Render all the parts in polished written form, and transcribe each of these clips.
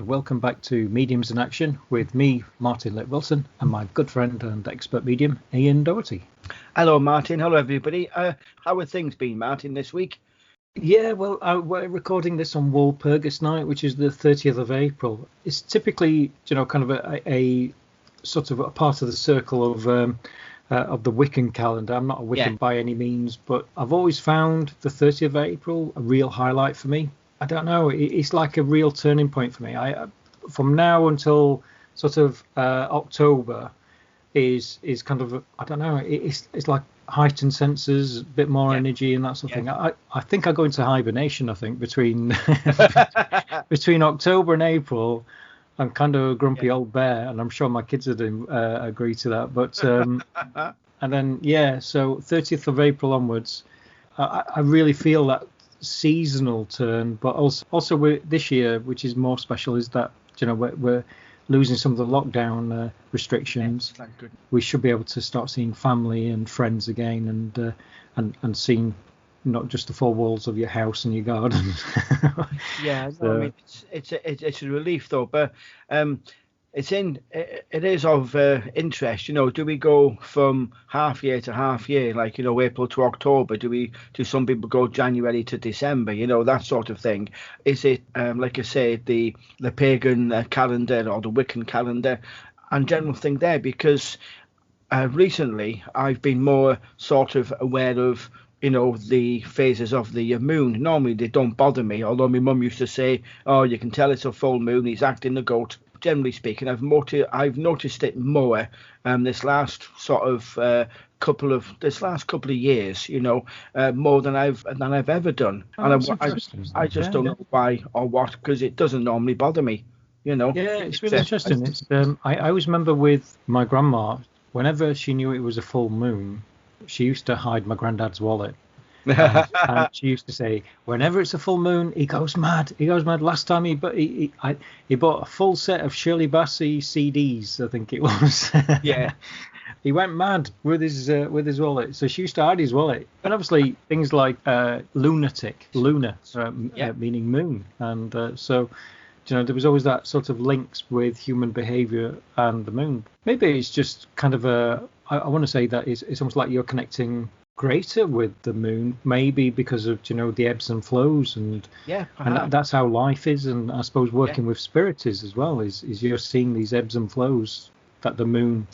welcome back to Mediums in Action with me, Martin Lake-Wilson, and my good friend and expert medium, Ian Doherty. Hello, Martin. Hello, everybody. How have things been, Martin, this week? Yeah, well, we're recording this on Walpurgis night, which is the 30th of April. It's typically, kind of a sort of a part of the circle of the Wiccan calendar. I'm not a Wiccan by any means, but I've always found the 30th of April a real highlight for me. I don't know. It's like a real turning point for me. From now until sort of October is kind of, I don't know. It's like heightened senses, a bit more energy and that sort of thing. I think I go into hibernation. I think between October and April, I'm kind of a grumpy old bear, and I'm sure my kids would agree to that. But and then so 30th of April onwards, I really feel that seasonal turn, but also this year, which is more special, is that we're losing some of the lockdown restrictions. We should be able to start seeing family and friends again, and seeing not just the four walls of your house and your garden. I mean, it's a relief though, but it is of interest. Do we go from half year to half year, like April to October? Do some people go January to December? That sort of thing. Is it like I say, the pagan calendar or the Wiccan calendar, and general thing there? Because recently I've been more sort of aware of the phases of the moon. Normally they don't bother me, although my mum used to say, "Oh, you can tell it's a full moon. He's acting the goat." Generally speaking, I've noticed it more this last couple of years, more than I've ever done. And I just don't know why or what, because it doesn't normally bother me. Yeah, it's really interesting. I always remember with my grandma, whenever she knew it was a full moon, she used to hide my granddad's wallet. And she used to say, whenever it's a full moon, he goes mad. Last time he bought a full set of Shirley Bassey CDs, I think it was. Yeah. He went mad with his wallet. So she used to hide his wallet. And obviously things like lunatic, lunar, meaning moon. And so there was always that sort of links with human behavior and the moon. Maybe it's just kind of I want to say that it's almost like you're connecting greater with the moon, maybe because of the ebbs and flows, and that's how life is. And I suppose working with spirits is as well, is you're seeing these ebbs and flows that the moon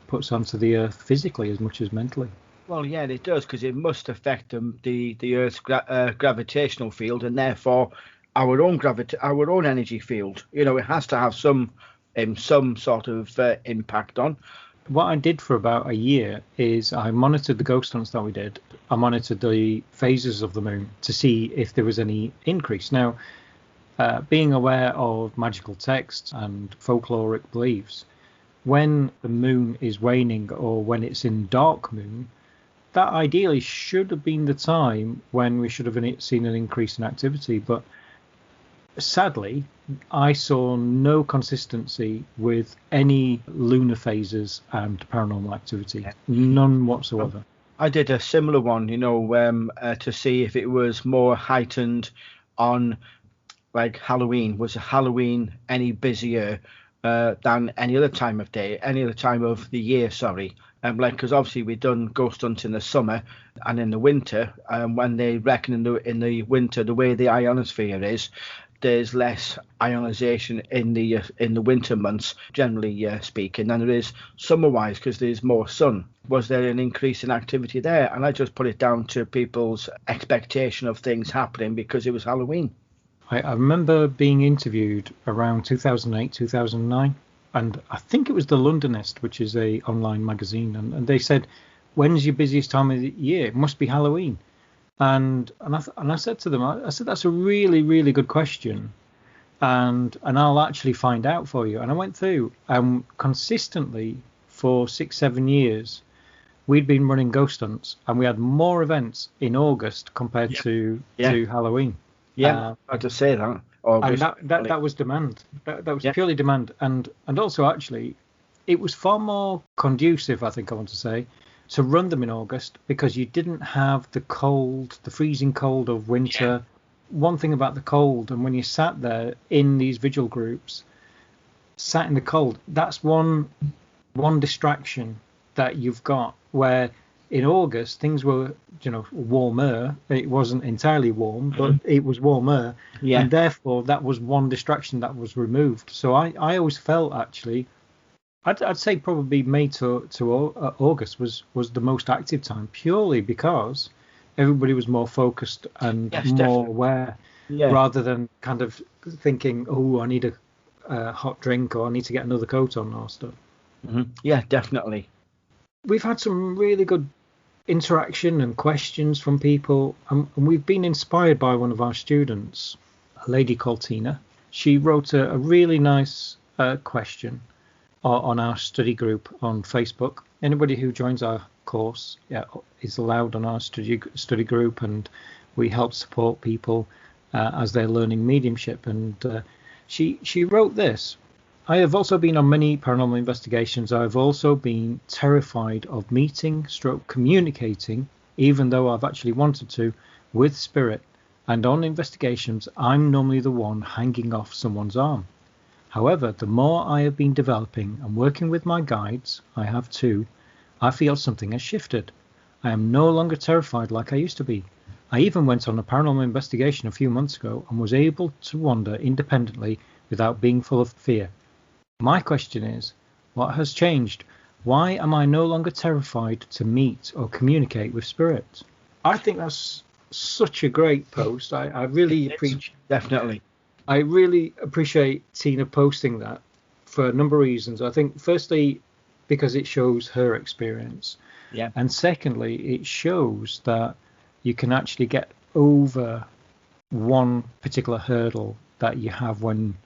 puts onto the earth physically as much as mentally. Well, yeah, it does, because it must affect the Earth's gravitational field, and therefore our own energy field. It has to have some sort of impact on. What I did for about a year is I monitored the ghost hunts that we did. I monitored the phases of the moon to see if there was any increase. Now, being aware of magical texts and folkloric beliefs, when the moon is waning or when it's in dark moon, that ideally should have been the time when we should have seen an increase in activity. But sadly, I saw no consistency with any lunar phases and paranormal activity. None whatsoever. I did a similar one, to see if it was more heightened on like Halloween. Was Halloween any busier than any other time of day, any other time of the year, sorry. Because obviously we've done ghost hunts in the summer and in the winter. When they reckon in the winter, the way the ionosphere is, there's less ionization in the winter months, generally speaking, than there is summer-wise, because there's more sun. Was there an increase in activity there? And I just put it down to people's expectation of things happening because it was Halloween. I remember being interviewed around 2008, 2009, and I think it was the Londonist, which is a online magazine, and they said, when's your busiest time of the year? It must be Halloween. And I said to them, I said, that's a really, really good question. And I'll actually find out for you. And I went through consistently for 6-7 years. We'd been running ghost hunts, and we had more events in August compared to Halloween. Yeah, I'd just say that. August, and that was demand. That was purely demand. And also, actually, it was far more conducive, I think I want to say, to run them in August, because you didn't have the freezing cold of winter. one thing about the cold, and when you sat there in these vigil groups, sat in the cold, that's one distraction that you've got, where in August things were, warmer. It wasn't entirely warm, but it was warmer, and therefore that was one distraction that was removed. So I always felt, actually, I'd say probably May to August was the most active time, purely because everybody was more focused and more definitely aware, rather than kind of thinking, oh, I need a hot drink, or I need to get another coat on or stuff. Yeah, definitely. We've had some really good interaction and questions from people, and we've been inspired by one of our students, a lady called Tina. She wrote a really nice question on our study group on Facebook. Anybody who joins our course is allowed on our study group, and we help support people as they're learning mediumship. And she wrote this: I have also been on many paranormal investigations. I've also been terrified of communicating, even though I've actually wanted to, with spirit. And on investigations, I'm normally the one hanging off someone's arm. However, the more I have been developing and working with my guides, I have too, I feel something has shifted. I am no longer terrified like I used to be. I even went on a paranormal investigation a few months ago and was able to wander independently without being full of fear. My question is, what has changed? Why am I no longer terrified to meet or communicate with spirit? I think that's such a great post. I really appreciate. Definitely. I really appreciate Tina posting that for a number of reasons. I think, firstly, because it shows her experience. Yeah. And secondly, it shows that you can actually get over one particular hurdle that you have when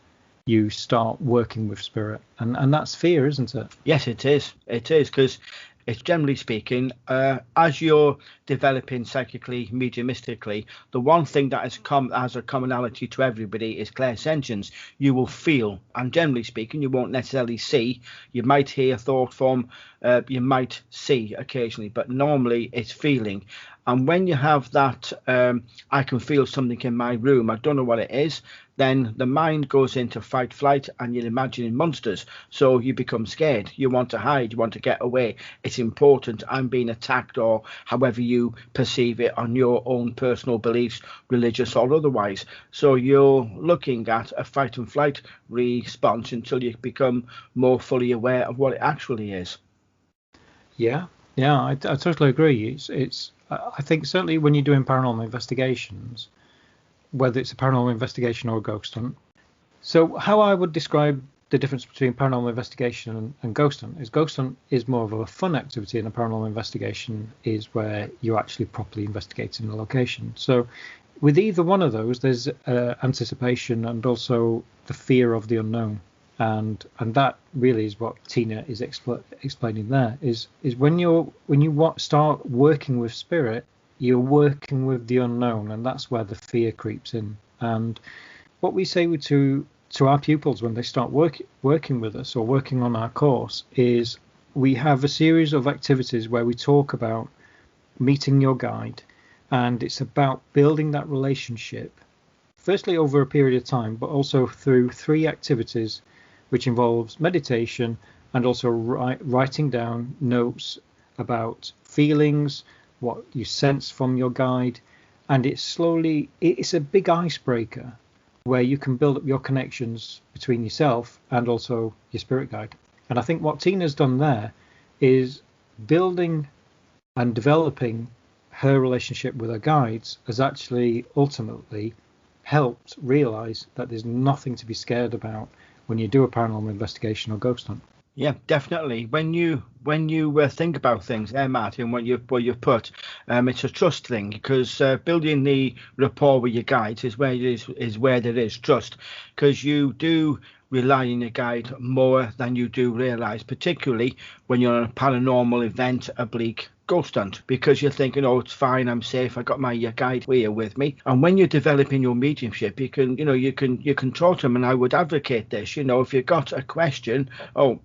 you start working with spirit. And that's fear, isn't it? Yes, it is. It is, because it's, generally speaking, as you're developing psychically, mediumistically, the one thing that has come as a commonality to everybody is clairsentience. You will feel, and generally speaking, you won't necessarily see. You might hear thought form, you might see occasionally, but normally it's feeling. And when you have that, I can feel something in my room, I don't know what it is, then the mind goes into fight, flight, and you're imagining monsters. So you become scared. You want to hide. You want to get away. It's important. I'm being attacked, or however you perceive it on your own personal beliefs, religious or otherwise. So you're looking at a fight and flight response until you become more fully aware of what it actually is. Yeah, I totally agree. It's I think certainly when you're doing paranormal investigations, whether it's a paranormal investigation or a ghost hunt. So how I would describe the difference between paranormal investigation and ghost hunt is more of a fun activity, and a paranormal investigation is where you're actually properly investigating the location. So with either one of those, there's anticipation and also the fear of the unknown. And that really is what Tina is explaining there, is when you start working with spirit, you're working with the unknown, and that's where the fear creeps in. And what we say to our pupils when they start working with us or working on our course is, we have a series of activities where we talk about meeting your guide, and it's about building that relationship, firstly over a period of time, but also through 3 activities, which involves meditation and also writing down notes about feelings, what you sense from your guide. And it's a big icebreaker where you can build up your connections between yourself and also your spirit guide. And I think what Tina's done there is building and developing her relationship with her guides has actually ultimately helped realize that there's nothing to be scared about when you do a paranormal investigation or ghost hunt. Yeah, definitely. When you think about things, Martin, what you put, it's a trust thing, because building the rapport with your guides is where there is trust, because you do rely on your guide more than you do realize, particularly when you're on a paranormal event, a bleak ghost hunt, because you're thinking, oh, it's fine, I'm safe, I got my guide here with me. And when you're developing your mediumship, you can talk to them. And I would advocate this, if you've got a question, oh,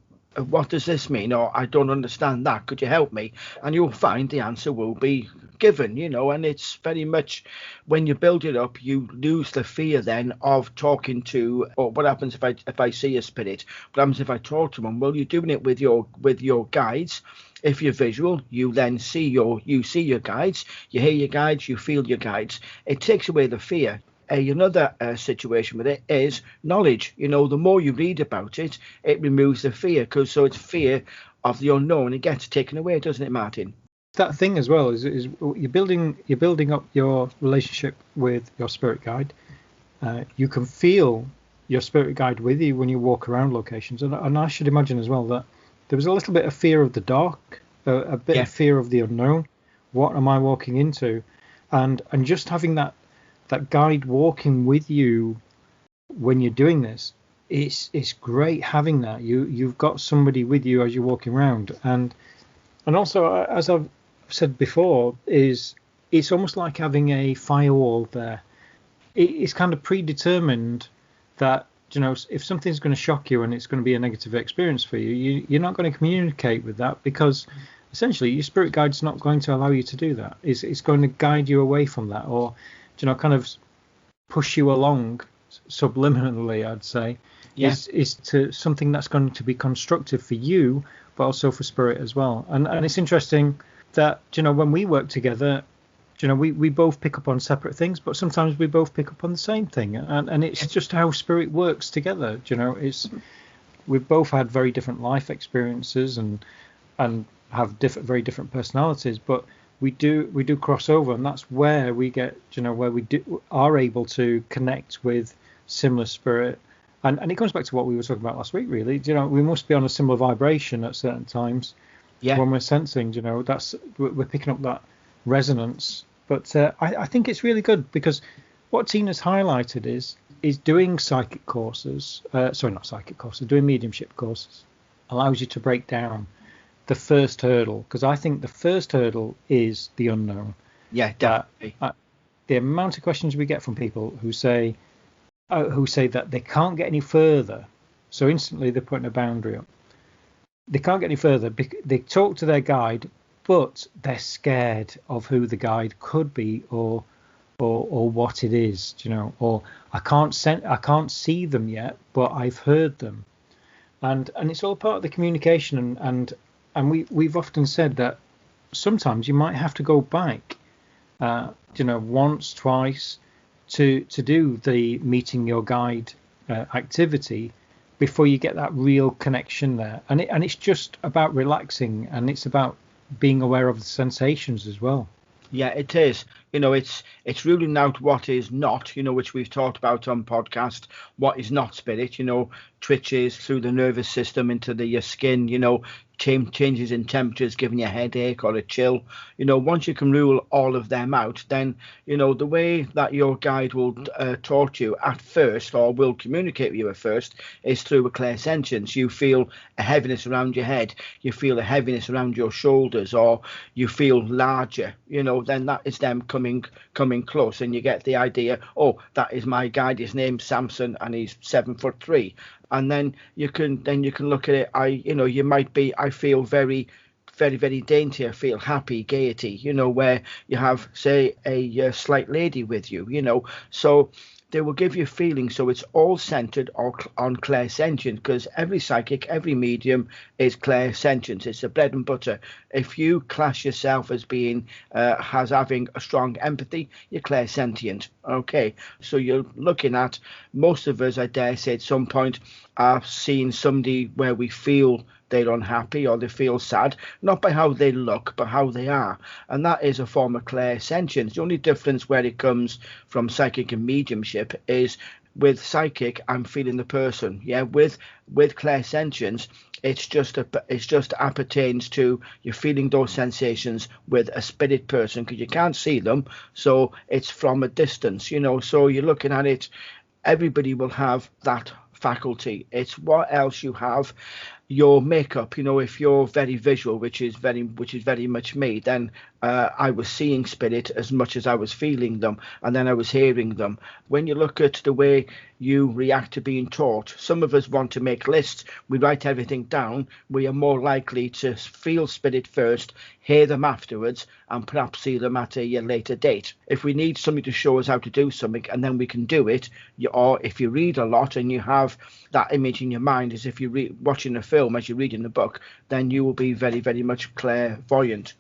what does this mean? Or I don't understand that, could you help me? And you'll find the answer will be given, and it's very much when you build it up, you lose the fear then of talking to, or what happens if I see a spirit? What happens if I talk to them? Well, you're doing it with your guides. If you're visual, you then see your guides, you hear your guides, you feel your guides. It takes away the fear. Another situation with it is knowledge. The more you read about it, it removes the fear, so it's fear of the unknown. It gets taken away, doesn't it, Martin? That thing as well is you're building up your relationship with your spirit guide. You can feel your spirit guide with you when you walk around locations, and I should imagine as well that there was a little bit of fear of the dark, a bit of fear of the unknown. What am I walking into? And just having that guide walking with you when you're doing this, it's great having that. You've got somebody with you as you're walking around, and also, as I've said before, it's almost like having a firewall there. It's kind of predetermined that, if something's going to shock you and it's going to be a negative experience for you, you're not going to communicate with that, because essentially your spirit guide's not going to allow you to do that. It's going to guide you away from that, or kind of push you along subliminally, I'd say. Is to something that's going to be constructive for you, but also for spirit as well. And it's interesting that, when we work together, we both pick up on separate things, but sometimes we both pick up on the same thing, and it's just how spirit works together. We've both had very different life experiences and have very different personalities, but we do cross over, and that's where we get, where we are able to connect with similar spirit. And it comes back to what we were talking about last week, really. We must be on a similar vibration at certain times. When we're sensing, we're picking up that resonance. But I think it's really good, because what Tina's highlighted is doing psychic courses. Not psychic courses, doing mediumship courses allows you to break down the first hurdle, because I think the first hurdle is the unknown. Yeah, definitely. The amount of questions we get from people who say that they can't get any further, so instantly they're putting a boundary up. They can't get any further. They talk to their guide, but they're scared of who the guide could be, or what it is, or I can't see them yet, but I've heard them, and it's all part of the communication, and we've often said that sometimes you might have to go back, once, twice, to do the meeting your guide activity before you get that real connection there. And it's just about relaxing, and it's about being aware of the sensations as well. Yeah, it is. It's ruling out what is not, which we've talked about on podcast. What is not spirit, twitches through the nervous system into your skin, changes in temperatures, giving you a headache or a chill. Once you can rule all of them out, then, the way that your guide will talk to you at first, or will communicate with you at first, is through a clairsentience. You feel a heaviness around your head, you feel a heaviness around your shoulders, or you feel larger, then that is them coming close, and you get the idea, oh, that is my guide, his name's Samson, and he's 7'3". And then you can look at it. You might be, I feel very, very, very dainty. I feel happy, gaiety, where you have, say, a slight lady with you, so they will give you feelings. So it's all centered on clairsentience, because every psychic, every medium is clairsentience. It's the bread and butter. If you class yourself as being having a strong empathy, you're clairsentient. Okay, so you're looking at, most of us, I dare say, at some point are seeing somebody where we feel they're unhappy or they feel sad, not by how they look, but how they are. And that is a form of clairsentience. The only difference where it comes from psychic and mediumship is, with psychic, I'm feeling the person. Yeah, with clairsentience, it's just appertains to you're feeling those sensations with a spirit person, because you can't see them, so it's from a distance. So you're looking at it. Everybody will have that faculty. It's what else you have. Your makeup, if you're very visual, which is very much me, then I was seeing spirit as much as I was feeling them, and then I was hearing them. When you look at the way you react to being taught, some of us want to make lists. We write everything down. We are more likely to feel spirit first, hear them afterwards, and perhaps see them at a later date. If we need somebody to show us how to do something and then we can do it, or if you read a lot and you have that image in your mind as if you're watching a film as you're reading a book, then you will be very, very much clairvoyant,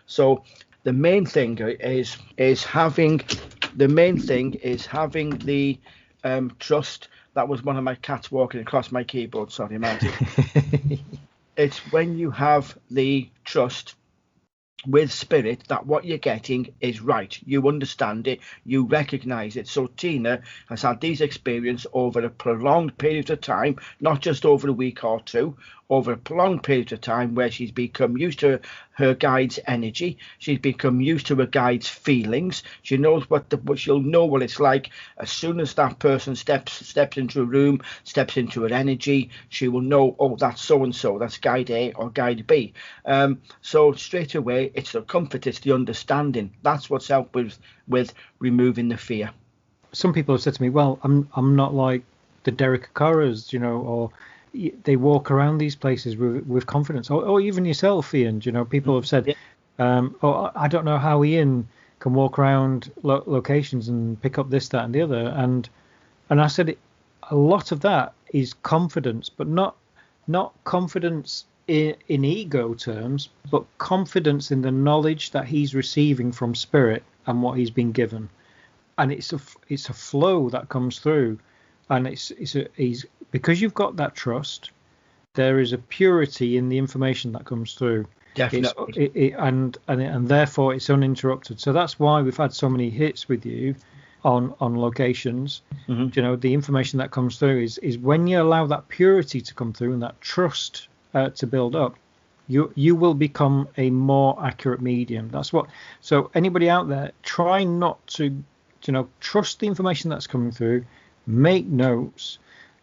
So the main thing is having the trust. That was one of my cats walking across my keyboard. Sorry, Marty. It's when you have the trust with spirit that what you're getting is right. You understand it, you recognize it. So Tina has had these experiences over a prolonged period of time, not just over a week or two, over a prolonged period of time, where she's become used to her guide's energy. She's become used to her guide's feelings. She knows she'll know what it's like as soon as that person steps into a room, steps into her energy. She will know, oh, that's so and so, that's guide A or guide B. So straight away, it's the comfort, it's the understanding. That's what's helped with removing the fear. Some people have said to me, well, I'm not like the Derek Carras, or they walk around these places with confidence, or even yourself, Ian. People have said, I don't know how Ian can walk around locations and pick up this, that, and the other. And I said, a lot of that is confidence, but not confidence in ego terms, but confidence in the knowledge that he's receiving from spirit and what he's been given. And it's a flow that comes through, and he's because you've got that trust. There is a purity in the information that comes through. Definitely. And therefore it's uninterrupted. So that's why we've had so many hits with you on locations. Mm-hmm. The information that comes through is when you allow that purity to come through and that trust to build up, you will become a more accurate medium. So anybody out there, try not to trust the information that's coming through, make notes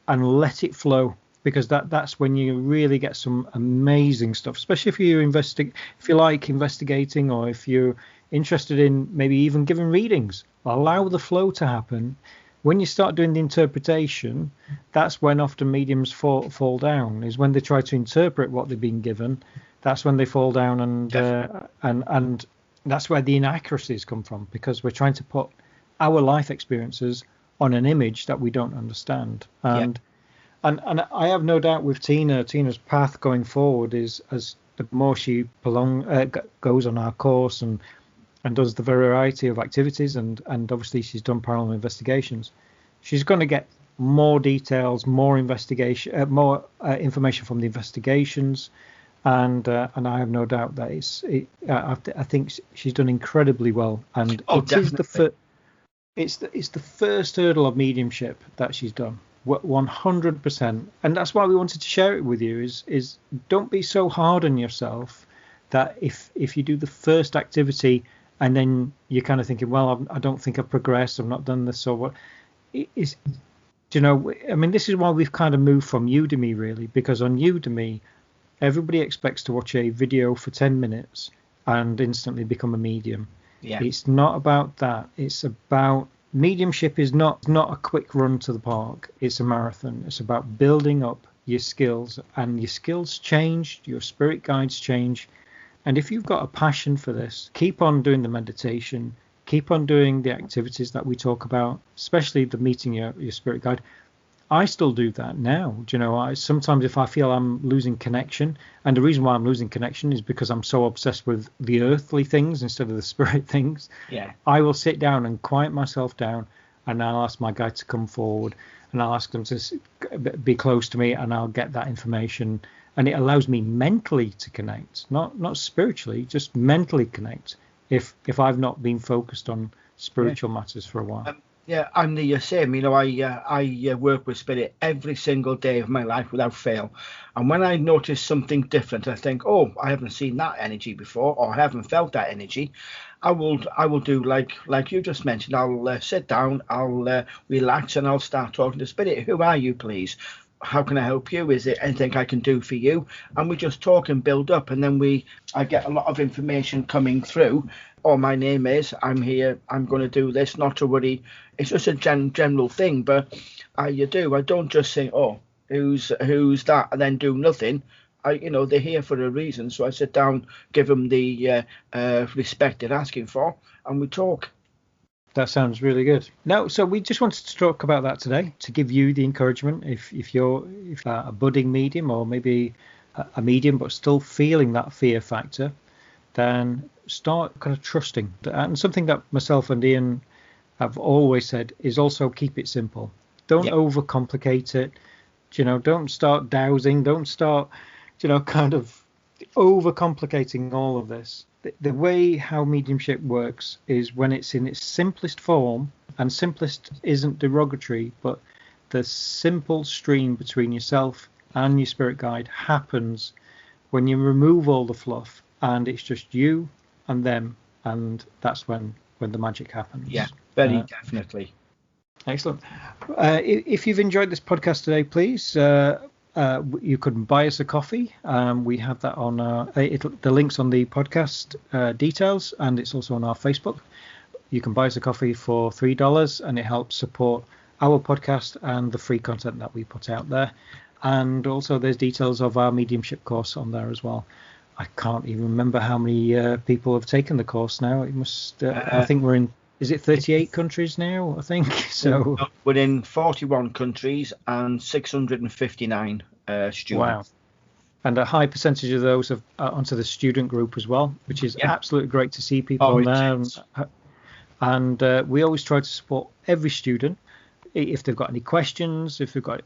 and let it flow, because that's when you really get some amazing stuff, especially if you like investigating, or if you're interested in maybe even giving readings. Allow the flow to happen. When you start doing the interpretation, that's when often mediums fall down, is when they try to interpret what they've been given. That's when they fall down, and that's where the inaccuracies come from, because we're trying to put our life experiences on an image that we don't understand. And I have no doubt with Tina's path going forward is, as the more she goes on our course and does the variety of activities, and obviously she's done paranormal investigations, she's going to get more details, more investigation, more information from the investigations, and I have no doubt that I think she's done incredibly well, and it's the first hurdle of mediumship that she's done, 100%, and that's why we wanted to share it with you. Is don't be so hard on yourself that if you do the first activity and then you're kind of thinking, well, I don't think I've progressed, I've not done this, or what. This is why we've kind of moved from Udemy, really, because on Udemy, everybody expects to watch a video for 10 minutes and instantly become a medium. Yeah. It's not about that. It's about mediumship is not a quick run to the park. It's a marathon. It's about building up your skills, and your skills change, your spirit guides change. And if you've got a passion for this, keep on doing the meditation, keep on doing the activities that we talk about, especially the meeting your spirit guide. I still do that now. Sometimes if I feel I'm losing connection, and the reason why I'm losing connection is because I'm so obsessed with the earthly things instead of the spirit things. Yeah. I will sit down and quiet myself down, and I'll ask my guide to come forward, and I'll ask them to be close to me, and I'll get that information. And it allows me mentally to connect, not spiritually, just mentally connect. If I've not been focused on spiritual matters for a while. I'm the same. I work with spirit every single day of my life without fail. And when I notice something different, I think, oh, I haven't seen that energy before, or I haven't felt that energy. I will do like you just mentioned. I'll sit down, I'll relax, and I'll start talking to spirit. Who are you, please? how can I help you? Is there anything I can do for you? And we just talk and build up, and then I get a lot of information coming through. Oh, my name is, I'm here, I'm going to do this, not to worry. It's just a general thing, but I don't just say, oh, who's that, and then do nothing. They're here for a reason, so I sit down, give them the respect they're asking for, and we talk. That sounds really good. Now, so we just wanted to talk about that today, to give you the encouragement if you're a budding medium, or maybe a medium but still feeling that fear factor, then start kind of trusting. And something that myself and Ian have always said is also keep it simple. Don't overcomplicate it. Don't start dowsing. Don't start, kind of overcomplicating all of this. The way how mediumship works is when it's in its simplest form, and simplest isn't derogatory, but the simple stream between yourself and your spirit guide happens when you remove all the fluff and it's just you and them, and that's when the magic happens. Yeah, very definitely. Excellent. If you've enjoyed this podcast today, please you could buy us a coffee. We have that on the links on the podcast details, and it's also on our Facebook. You can buy us a coffee for $3, and it helps support our podcast and the free content that we put out there. And also there's details of our mediumship course on there as well. I can't even remember how many people have taken the course now. It must I think we're in, is it 38 countries now, I think? So we're in 41 countries and 659 students. Wow. And a high percentage of those are onto the student group as well, which is absolutely great to see people on there. And we always try to support every student. If they've got any questions, if they've got,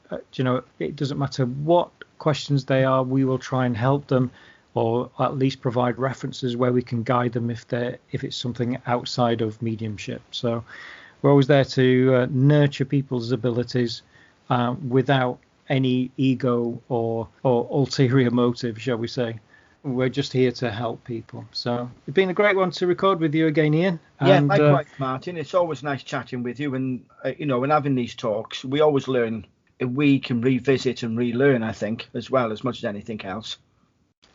it doesn't matter what questions they are, we will try and help them, or at least provide references where we can guide them if it's something outside of mediumship. So we're always there to nurture people's abilities without any ego or ulterior motive, shall we say. We're just here to help people. So it's been a great one to record with you again, Ian. And, likewise, Martin. It's always nice chatting with you, and and having these talks. We always learn. We can revisit and relearn, I think, as well, as much as anything else.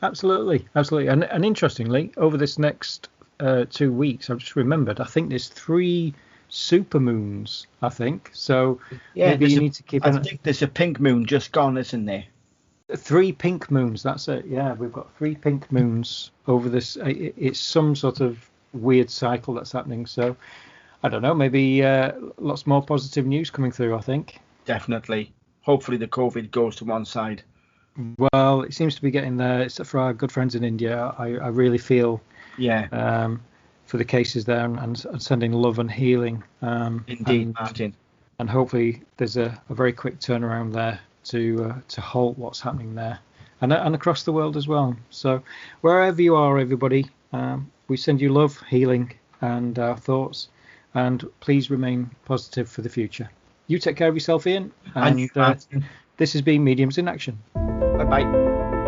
Absolutely. And interestingly, over this next 2 weeks, I've just remembered, I think there's 3 supermoons, I think. So maybe you need to keep I think there's a pink moon just gone, isn't there? 3 pink moons, that's it. Yeah, we've got 3 pink moons over this. It's some sort of weird cycle that's happening. So I don't know, maybe lots more positive news coming through, I think. Definitely. Hopefully the COVID goes to one side. Well, it seems to be getting there. It's for our good friends in India. I really feel for the cases there, and sending love and healing. Indeed, Martin. And hopefully there's a very quick turnaround there to halt what's happening there, and across the world as well. So wherever you are, everybody, we send you love, healing, and our thoughts, and please remain positive for the future. You take care of yourself, Ian, and this has been Mediums in Action. Bye bye.